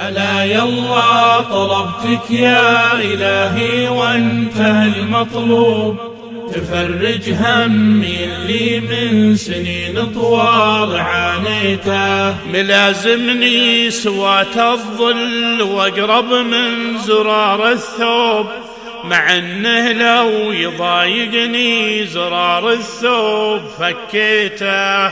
ألا يلا طلبتك يا إلهي وانتهى المطلوب، تفرج همي اللي من سنين طوال عانيته. ملازمني سوات الظل واقرب من زرار الثوب، مع انه لو يضايقني زرار الثوب فكيته.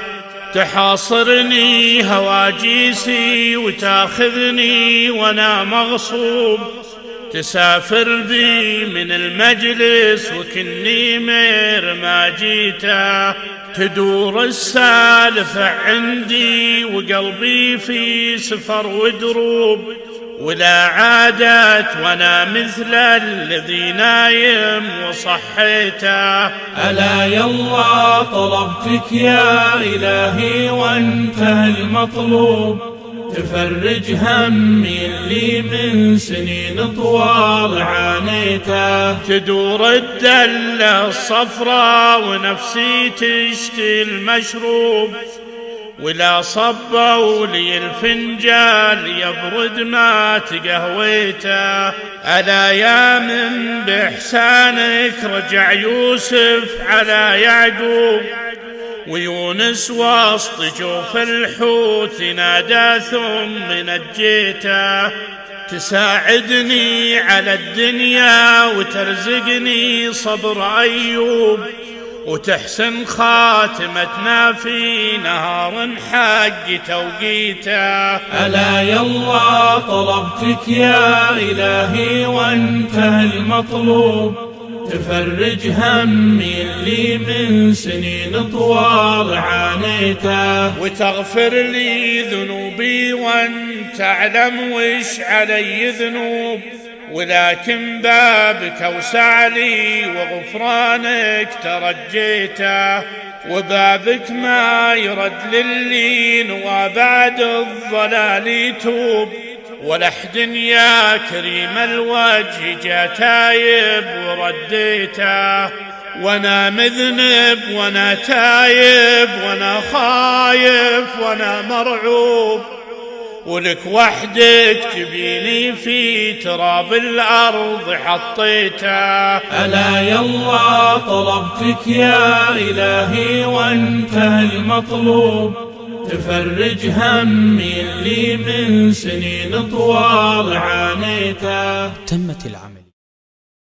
تحاصرني هواجيسي وتاخذني وانا مغصوب، تسافر بي من المجلس وكني مير ما جيته. تدور السالفة عندي وقلبي في سفر ودروب، ولا عادت وانا مثل الذي نايم وصحيته. ألا يلا طلبتك يا إلهي وانتهى المطلوب، تفرج همي اللي من سنين طوال عانيته. تدور الدلة الصفراء ونفسي تشتي المشروب، ولا صبوا لي الفنجال يبرد ما تقهويته. ألا يا من بإحسانك رجع يوسف على يعقوب، ويونس وسط جوف الحوت نادى ثم نجيته. تساعدني على الدنيا وترزقني صبر أيوب، وتحسن خاتمتنا في نهار حق توقيته. ألا يلا طلبتك يا إلهي وانتهى المطلوب، تفرج همي اللي من سنين طوال عانيته. وتغفر لي ذنوبي وانت تعلم وش علي ذنوب، ولكن بابك اوسع لي وغفرانك ترجيته. وبابك ما يرد للين وبعد الضلال يتوب، ولحد يا كريم الوجه جا تايب ورديته. وانا مذنب وانا تايب وانا خايف وانا مرعوب، ولك وحدك تبيني في تراب الأرض حطيته. ألا يلا طلبتك يا إلهي وانتهى المطلوب، تفرج همي اللي من سنين طوال عانيته. تمت العمل.